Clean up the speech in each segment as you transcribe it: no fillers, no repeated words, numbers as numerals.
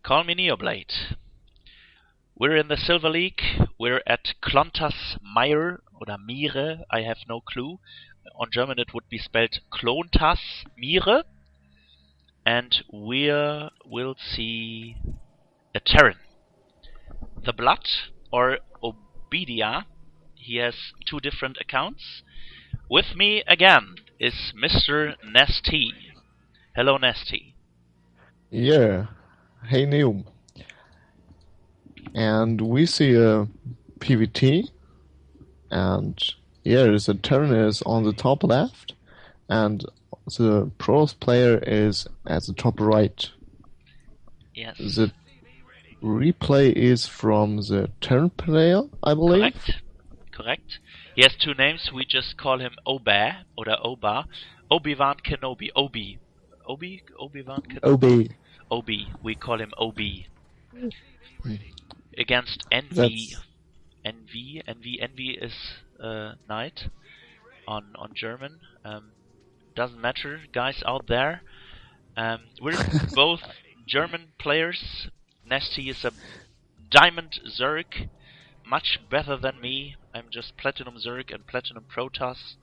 Call me Neoblade. We're in the Silver League. We're at Klontas Mire, oder Mire, I have no clue. On German it would be spelled Klontas Mire. And we'll see a Terran. The Blood, or Obadiah. He has two different accounts. With me again is Mr. NaahsTea. Hello, NaahsTea. Yeah. Hey, Neil. And we see a PVT, and there's a Terran is on the top left, and the pros player is at the top right. Yes. The replay is from the Terran player, I believe. Correct. He has two names. We just call him Oba oder Oba. Obi-Wan Kenobi. Obi-Wan Kenobi. Obi. We call him Obi. Against EnVe. EnVe is knight on German. Doesn't matter, guys out there. We're both German players. NaahsTea is a Diamond Zerg, much better than me. I'm just Platinum Zerg and Platinum Protoss.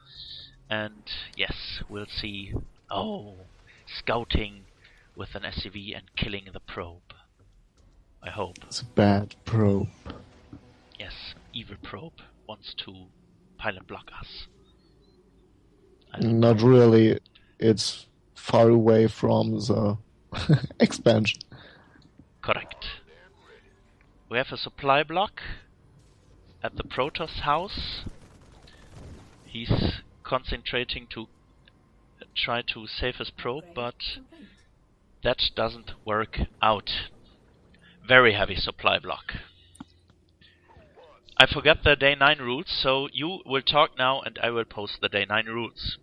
And yes, we'll see. Oh, scouting with an SCV and killing the probe. I hope. It's a bad probe. Yes, evil probe wants to pilot block us. Not really. It's far away from the expansion. Correct. We have a supply block at the Protoss house. He's concentrating to try to save his probe, but that doesn't work out. Very heavy supply block. I forgot the day 9 rules, so you will talk now and I will post the day 9 rules.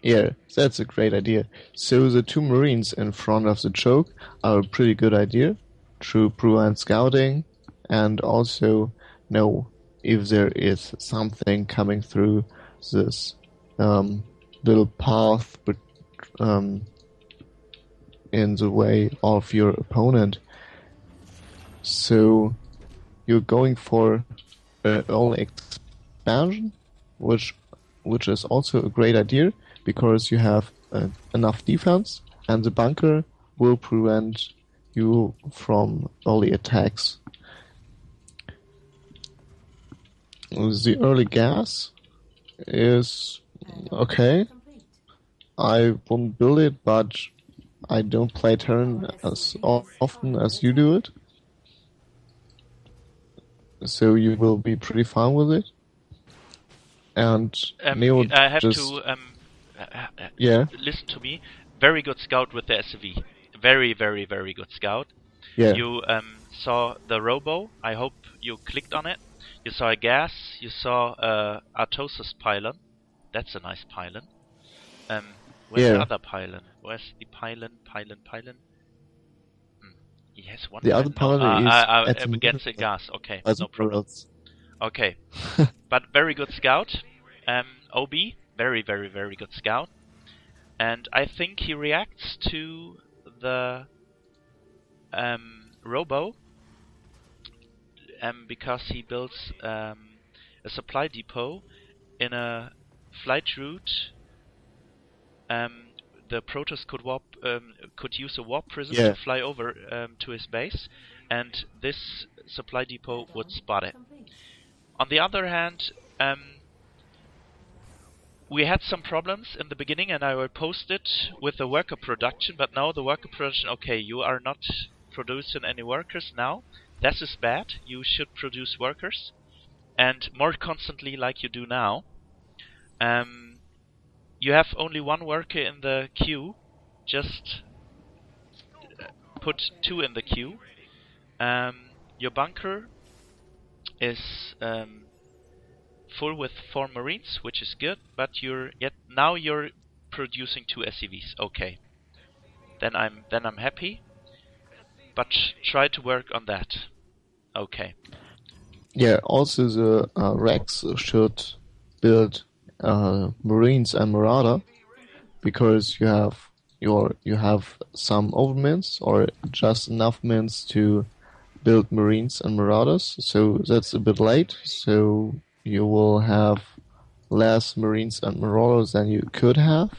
Yeah, that's a great idea. So the two Marines in front of the choke are a pretty good idea. Through prevent scouting and also know if there is something coming through this little path in the way of your opponent. So you're going for early expansion, which is also a great idea because you have enough defense and the bunker will prevent you from early attacks. The early gas is okay. I won't build it, but I don't play Terran as often as you do it. So you will be pretty fine with it. And Neo I have just... to listen to me. Very good scout with the SCV. Very, very, very good scout. Yeah. You saw the robo. I hope you clicked on it. You saw a gas. You saw Artosis pylon. That's a nice pylon. Where's the other pylon? Where's the pylon? Yes, one. The other pylon is against the gas. Okay, no problem. Okay, but very good scout. OB, very, very, very good scout. And I think he reacts to the robo because he builds a supply depot in a flight route. The Protoss could use a warp prism to fly over to his base, and this supply depot would spot it. On the other hand, we had some problems in the beginning, and I will post it with the worker production, but now the worker production, okay, you are not producing any workers now. This is bad. You should produce workers, and more constantly like you do now. You have only one worker in the queue. Just put 2 in the queue. Your bunker is full with 4 Marines, which is good, but now you're producing 2 SCVs. Okay, then I'm happy. But try to work on that. Okay. Yeah. Also, the Rex should build Marines and Marauder, because you have you have some overmints or just enough mints to build Marines and Marauders, so that's a bit late, so you will have less Marines and Marauders than you could have.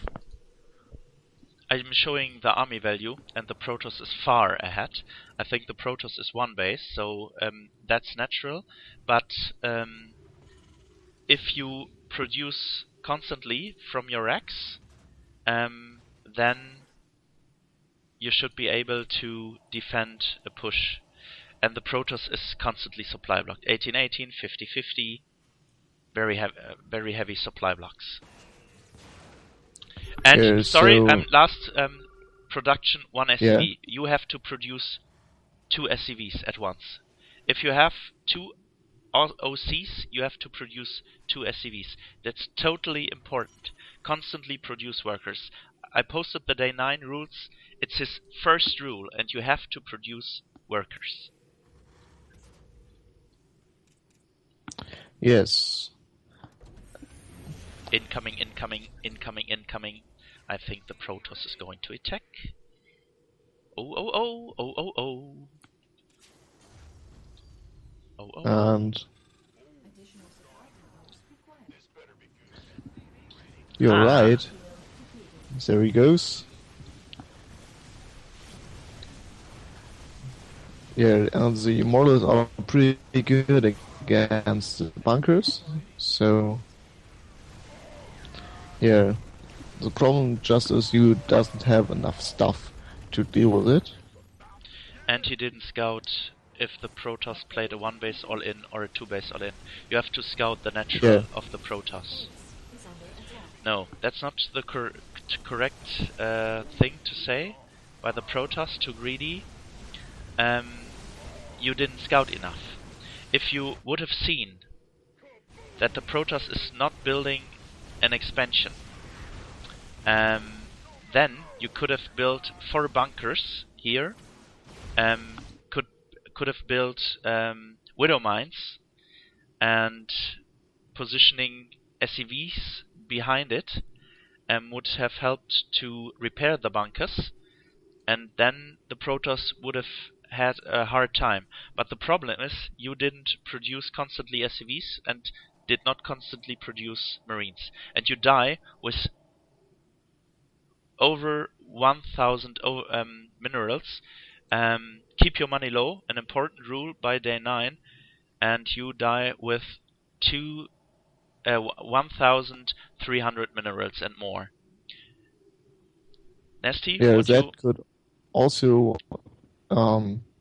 I'm showing the army value, and the Protoss is far ahead. I think the Protoss is 1 base, so that's natural. But if you produce constantly from your racks, then you should be able to defend a push. And the Protoss is constantly supply blocked. 18-18, 50-50, very heavy supply blocks. And last production 1 SCV. Yeah. You have to produce 2 SCVs at once. If you have 2 OCs, you have to produce 2 SCVs. That's totally important. Constantly produce workers. I posted the day 9 rules. It's his first rule, and you have to produce workers. Yes. Incoming. I think the Protoss is going to attack. Oh. And you're right. There he goes. Yeah, and the Immortals are pretty good against the bunkers, so yeah. The problem just is you doesn't have enough stuff to deal with it. And he didn't scout if the Protoss played a 1 base all in or a 2 base all in. You have to scout the natural of the Protoss. No, that's not the correct thing to say by the Protoss too greedy. You didn't scout enough. If you would have seen that the Protoss is not building an expansion, then you could have built 4 bunkers here. Could have built Widow Mines and positioning SCVs behind it would have helped to repair the bunkers, and then the Protoss would have had a hard time. But the problem is you didn't produce constantly SCVs and did not constantly produce Marines, and you die with over 1,000 minerals. Keep your money low, an important rule by day 9, and you die with 1,300 minerals and more. NaahsTea? Yeah, that could also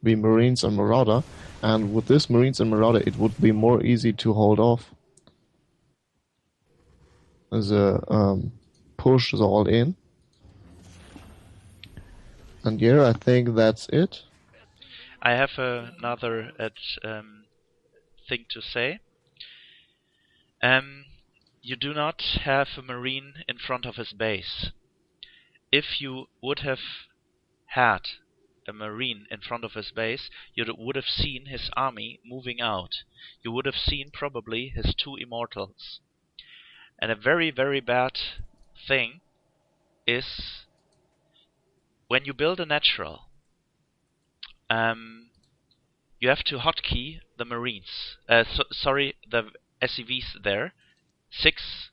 be Marines and Marauder, and with this Marines and Marauder it would be more easy to hold off the push the all in. And yeah, I think that's it. I have another thing to say. You do not have a Marine in front of his base. If you would have had a Marine in front of his base, you would have seen his army moving out. You would have seen probably his 2 Immortals. And a very, very bad thing is when you build a natural, you have to hotkey the Marines. The SCVs there. 6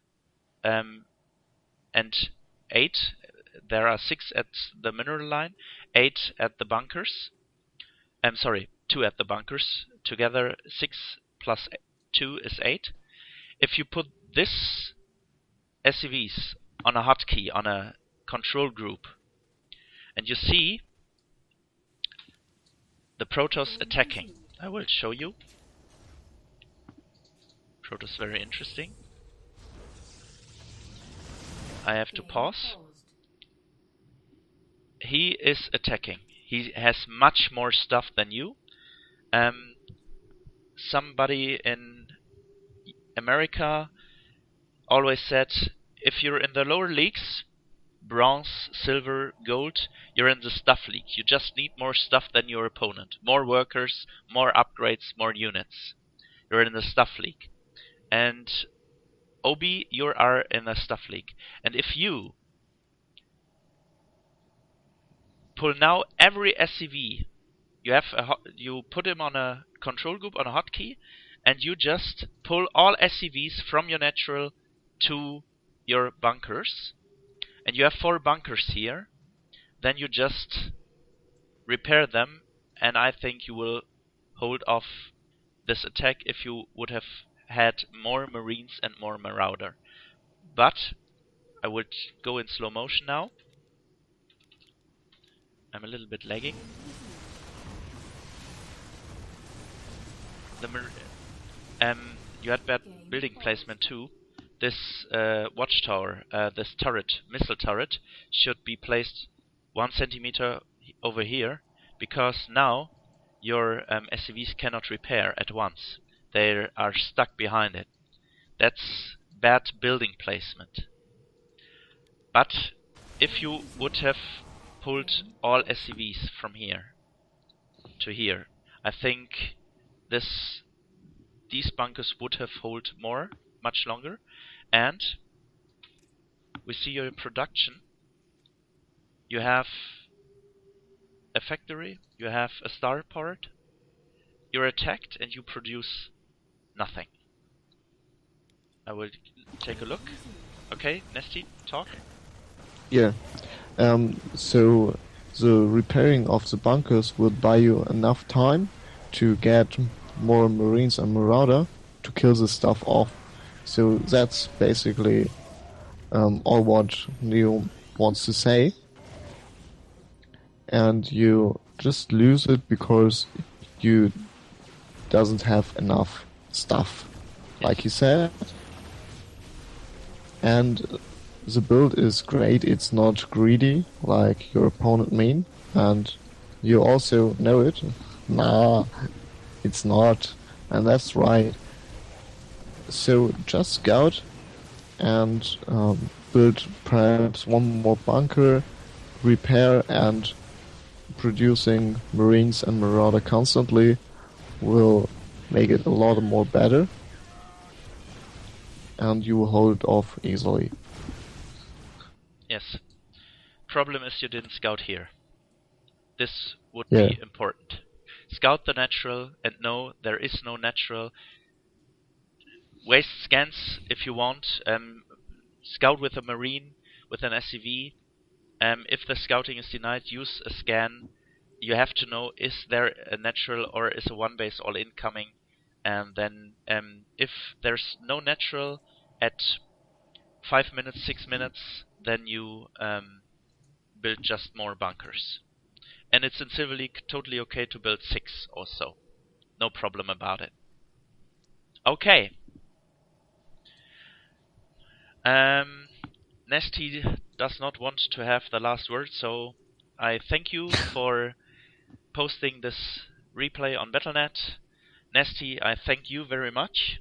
and 8. There are 6 at the mineral line, 8 at the bunkers. 2 at the bunkers. Together 6 plus 2 is 8. If you put this SCVs on a hotkey, on a control group, and you see the Protoss attacking, I will show you. Protoss very interesting. I have to pause. He is attacking. He has much more stuff than you. Somebody in America always said, if you're in the lower leagues, bronze, silver, gold, you're in the stuff league. You just need more stuff than your opponent. More workers, more upgrades, more units. You're in the stuff league. And Obi, you are in the stuff league. And if you pull now every SCV. You put him on a control group on a hotkey, and you just pull all SCVs from your natural to your bunkers. And you have 4 bunkers here. Then you just repair them, and I think you will hold off this attack if you would have had more Marines and more Marauder. But I would go in slow motion now. I'm a little bit lagging. You had bad building placement too. This watchtower, this turret, missile turret, should be placed 1 centimeter over here, because now your SCVs cannot repair at once. They are stuck behind it. That's bad building placement. But if you would have pulled all SCVs from here to here, I think these bunkers would have held much longer. And we see your production. You have a factory, you have a starport, you're attacked, and you produce nothing. I will take a look. Okay, NaahsTea, talk. Yeah. So the repairing of the bunkers will buy you enough time to get more Marines and Marauder to kill the stuff off. So that's basically all what Neo wants to say. And you just lose it because you doesn't have enough stuff, like he said. And the build is great, it's not greedy like your opponent mean, and you also know it. Nah, it's not, and that's right. So just scout and build perhaps one more bunker, repair, and producing Marines and Marauder constantly will make it a lot more better, and you will hold it off easily. Yes. Problem is you didn't scout here. This would be important. Scout the natural, and no, there is no natural. Waste scans if you want. Scout with a Marine, with an SCV. If the scouting is denied, use a scan. You have to know, is there a natural or is a one base all incoming? And then if there's no natural at 5 minutes, 6 minutes, then you build just more bunkers. And it's in Silver League totally okay to build 6 or so. No problem about it. Okay. NaahsTea does not want to have the last word, so I thank you for posting this replay on Battle.net. NaahsTea, I thank you very much.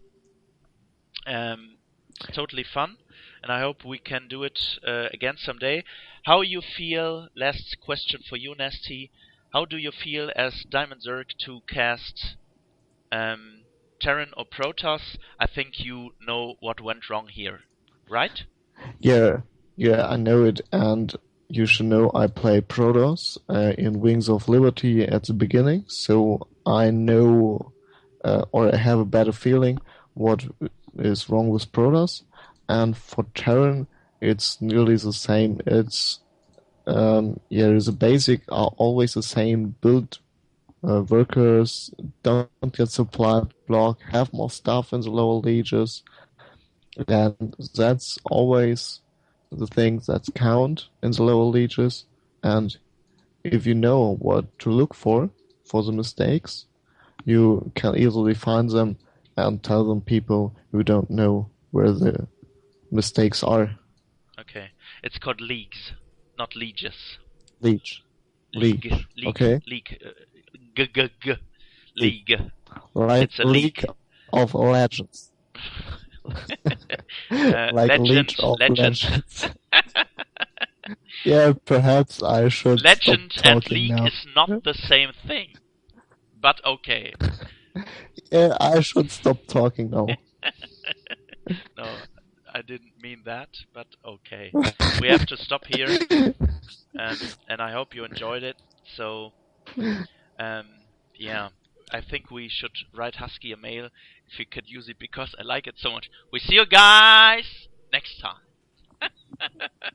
Totally fun, and I hope we can do it again someday. How you feel, last question for you, NaahsTea, how do you feel as Diamond Zerg to cast Terran or Protoss? I think you know what went wrong here, right? Yeah, I know it, and you should know I play Protoss in Wings of Liberty at the beginning, so I know, or I have a better feeling what is wrong with Protoss. And for Terran, it's nearly the same. It's the basic are always the same. Build workers, don't get supply block, have more stuff in the lower leagues. And that's always the things that count in the lower leagues. And if you know what to look for the mistakes, you can easily find them and tell them people who don't know where the mistakes are. Okay. It's called leagues, not leagues. League. Okay. League. Like It's a league of Legends. Like League of Legends. Yeah, perhaps I should Legend stop and talking league now. is not the same thing. But okay. Yeah, I should stop talking now. No, I didn't mean that, but okay. We have to stop here. and I hope you enjoyed it. So, yeah, I think we should write Husky a mail if you could use it because I like it so much. We see you guys next time.